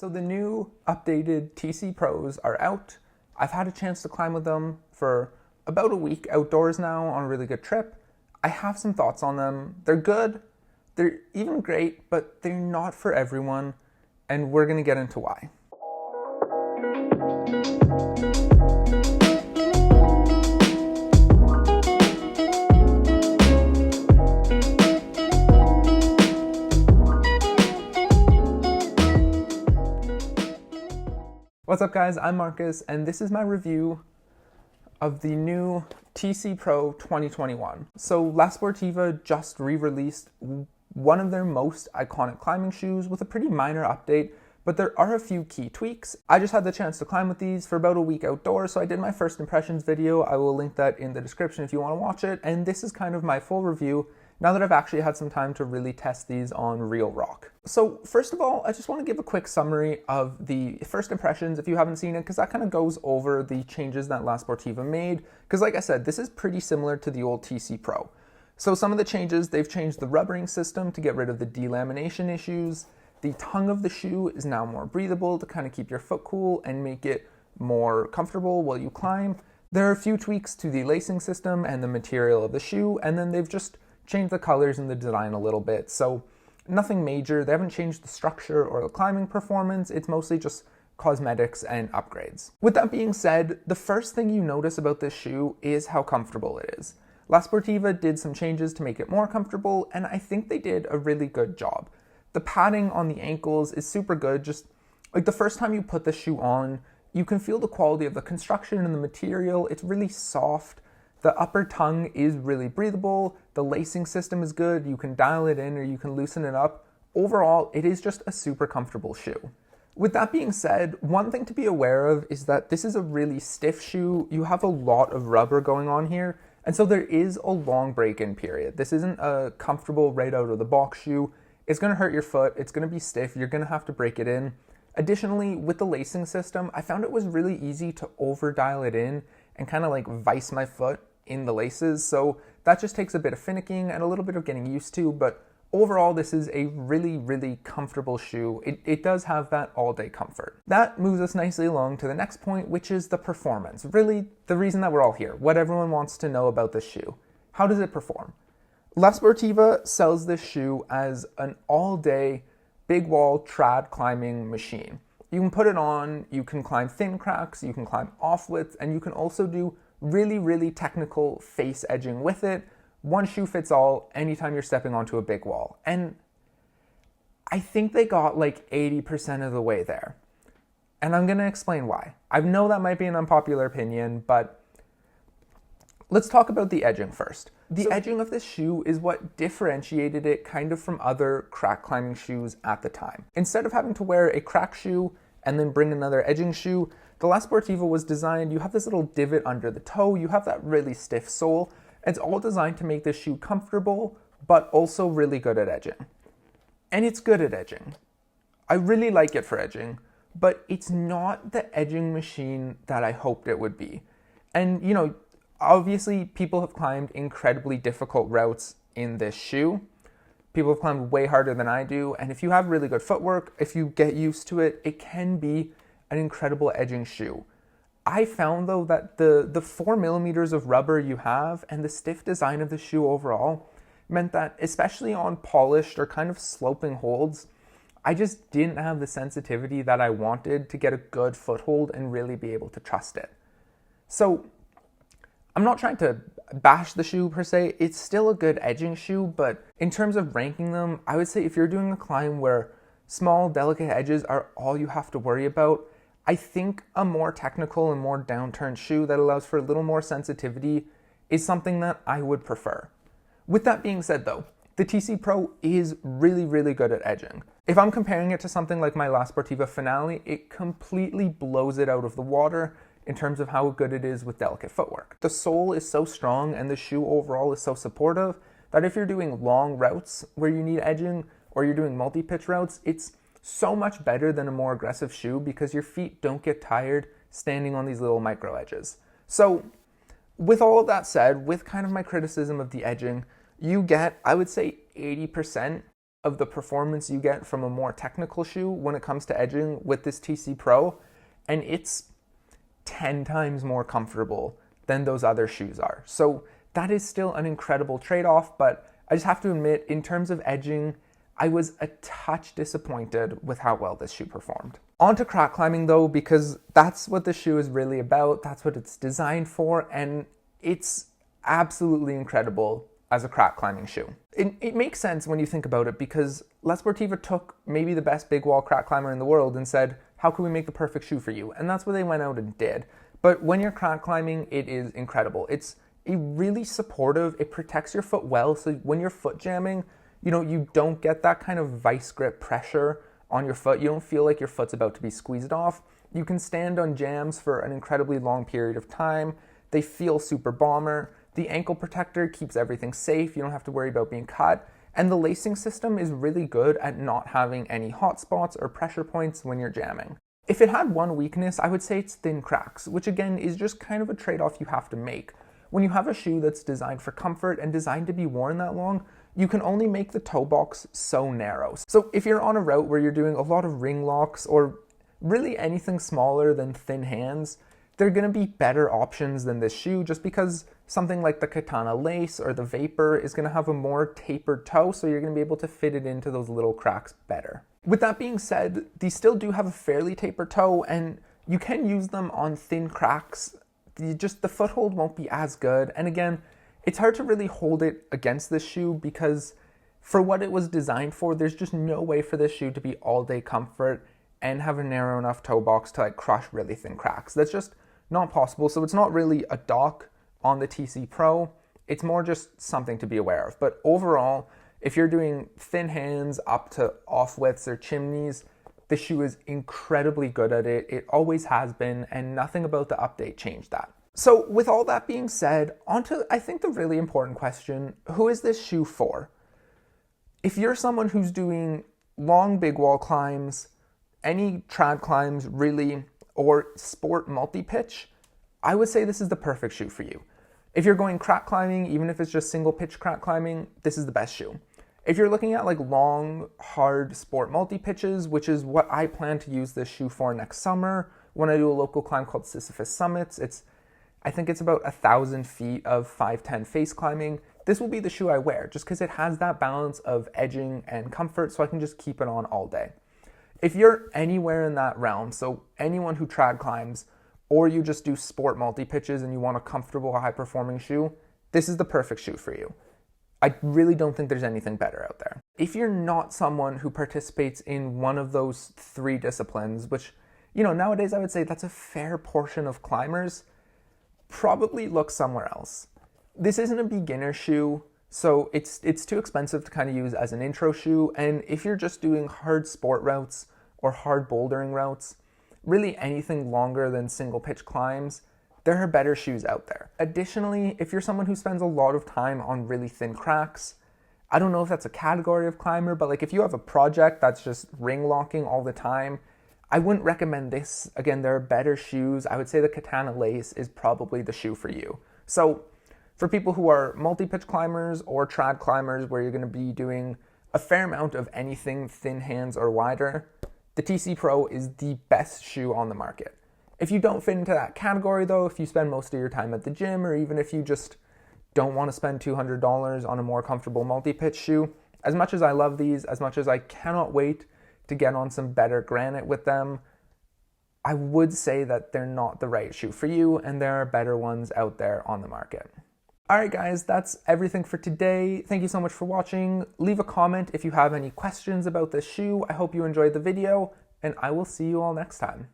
So the new updated TC Pros are out. I've had a chance to climb with them for about a week outdoors now on a really good trip. I have some thoughts on them. They're good, they're even great, but they're not for everyone, and we're gonna get into why. What's up guys, I'm Marcus, and this is my review of the new TC Pro 2021. So La Sportiva just re-released one of their most iconic climbing shoes with a pretty minor update, but there are a few key tweaks. I just had the chance to climb with these for about a week outdoors, so I did my first impressions video. I will link that in the description if you want to watch it, and this is kind of my full review now that I've actually had some time to really test these on real rock. So first of all, I just want to give a quick summary of the first impressions if you haven't seen it, because that kind of goes over the changes that La Sportiva made. Because like I said, this is pretty similar to the old TC Pro. So some of the changes, they've changed the rubbering system to get rid of the delamination issues. The tongue of the shoe is now more breathable to kind of keep your foot cool and make it more comfortable while you climb. There are a few tweaks to the lacing system and the material of the shoe, and then they've just changed the colors and the design a little bit. So nothing major. They haven't changed the structure or the climbing performance. It's mostly just cosmetics and upgrades. With that being said, the first thing you notice about this shoe is how comfortable it is. La Sportiva did some changes to make it more comfortable, and I think they did a really good job. The padding on the ankles is super good. Just like the first time you put the shoe on, you can feel the quality of the construction and the material. It's really soft. The upper tongue is really breathable. The lacing system is good. You can dial it in or you can loosen it up. Overall, it is just a super comfortable shoe. With that being said, one thing to be aware of is that this is a really stiff shoe. You have a lot of rubber going on here, and so there is a long break-in period. This isn't a comfortable right out of the box shoe. It's gonna hurt your foot. It's gonna be stiff. You're gonna have to break it in. Additionally, with the lacing system, I found it was really easy to over dial it in and kind of like vice my foot in the laces. So that just takes a bit of finicking and a little bit of getting used to, but overall this is a really, really comfortable shoe. It does have that all-day comfort. That moves us nicely along to the next point, which is the performance. Really the reason that we're all here, what everyone wants to know about this shoe. How does it perform? La Sportiva sells this shoe as an all-day big wall trad climbing machine. You can put it on, you can climb thin cracks, you can climb offwidth, and you can also do really, really technical face edging with it. One shoe fits all anytime you're stepping onto a big wall. And I think they got like 80% of the way there. And I'm gonna explain why. I know that might be an unpopular opinion, but let's talk about the edging first. The edging of this shoe is what differentiated it kind of from other crack climbing shoes at the time. Instead of having to wear a crack shoe and then bring another edging shoe, the La Sportiva was designed, you have this little divot under the toe, you have that really stiff sole. It's all designed to make this shoe comfortable, but also really good at edging. And it's good at edging. I really like it for edging, but it's not the edging machine that I hoped it would be. And you know, obviously people have climbed incredibly difficult routes in this shoe. People have climbed way harder than I do, and if you have really good footwork, if you get used to it, it can be an incredible edging shoe. I found though that the 4 millimeters of rubber you have and the stiff design of the shoe overall meant that, especially on polished or kind of sloping holds, I just didn't have the sensitivity that I wanted to get a good foothold and really be able to trust it. So I'm not trying to bash the shoe per se, it's still a good edging shoe, but in terms of ranking them, I would say if you're doing a climb where small, delicate edges are all you have to worry about, I think a more technical and more downturned shoe that allows for a little more sensitivity is something that I would prefer. With that being said though, the TC Pro is really, really good at edging. If I'm comparing it to something like my La Sportiva Finale, it completely blows it out of the water in terms of how good it is with delicate footwork. The sole is so strong and the shoe overall is so supportive that if you're doing long routes where you need edging or you're doing multi-pitch routes, it's so much better than a more aggressive shoe because your feet don't get tired standing on these little micro edges. So with all of that said, with kind of my criticism of the edging, you get, I would say, 80% of the performance you get from a more technical shoe when it comes to edging with this TC Pro, and it's 10 times more comfortable than those other shoes are. So that is still an incredible trade-off, but I just have to admit, in terms of edging, I was a touch disappointed with how well this shoe performed. On to crack climbing though, because that's what the shoe is really about, that's what it's designed for, and it's absolutely incredible as a crack climbing shoe. It makes sense when you think about it, because La Sportiva took maybe the best big wall crack climber in the world and said, how can we make the perfect shoe for you? And that's what they went out and did. But when you're crack climbing, it is incredible. It's a really supportive, it protects your foot well, so when you're foot jamming, you don't get that kind of vice grip pressure on your foot. You don't feel like your foot's about to be squeezed off. You can stand on jams for an incredibly long period of time. They feel super bomber. The ankle protector keeps everything safe. You don't have to worry about being cut. And the lacing system is really good at not having any hot spots or pressure points when you're jamming. If it had one weakness, I would say it's thin cracks, which again is just kind of a trade-off you have to make. When you have a shoe that's designed for comfort and designed to be worn that long, you can only make the toe box so narrow. So if you're on a route where you're doing a lot of ring locks or really anything smaller than thin hands, they're going to be better options than this shoe, just because something like the Katana Lace or the Vapor is going to have a more tapered toe, so you're going to be able to fit it into those little cracks better. With that being said, these still do have a fairly tapered toe, and you can use them on thin cracks. The foothold won't be as good, and again, it's hard to really hold it against this shoe, because for what it was designed for, there's just no way for this shoe to be all-day comfort and have a narrow enough toe box to crush really thin cracks. That's just not possible. So it's not really a dock on the TC Pro. It's more just something to be aware of. But overall, if you're doing thin hands up to off widths or chimneys, the shoe is incredibly good at it. It always has been, and nothing about the update changed that. So with all that being said, on to, I think, the really important question: who is this shoe for? If you're someone who's doing long big wall climbs, any trad climbs really, or sport multi-pitch, I would say this is the perfect shoe for you. If you're going crack climbing, even if it's just single pitch crack climbing, this is the best shoe. If you're looking at long, hard sport multi-pitches, which is what I plan to use this shoe for next summer when I do a local climb called Sisyphus Summits, I think it's about 1,000 feet of 510 face climbing. This will be the shoe I wear, just because it has that balance of edging and comfort, so I can just keep it on all day. If you're anywhere in that realm, so anyone who trad climbs, or you just do sport multi-pitches and you want a comfortable, high-performing shoe, this is the perfect shoe for you. I really don't think there's anything better out there. If you're not someone who participates in one of those three disciplines, which, nowadays I would say that's a fair portion of climbers, probably look somewhere else. This isn't a beginner shoe, so it's too expensive to kind of use as an intro shoe, and if you're just doing hard sport routes or hard bouldering routes, really anything longer than single pitch climbs, there are better shoes out there. Additionally, if you're someone who spends a lot of time on really thin cracks, I don't know if that's a category of climber, but if you have a project that's just ring locking all the time, I wouldn't recommend this. Again, there are better shoes. I would say the Katana Lace is probably the shoe for you. So for people who are multi-pitch climbers or trad climbers where you're going to be doing a fair amount of anything thin hands or wider, the TC Pro is the best shoe on the market. If you don't fit into that category though, if you spend most of your time at the gym, or even if you just don't want to spend $200 on a more comfortable multi-pitch shoe, as much as I love these, as much as I cannot wait to get on some better granite with them, I would say that they're not the right shoe for you, and there are better ones out there on the market. Alright guys, that's everything for today. Thank you so much for watching. Leave a comment if you have any questions about this shoe. I hope you enjoyed the video, and I will see you all next time.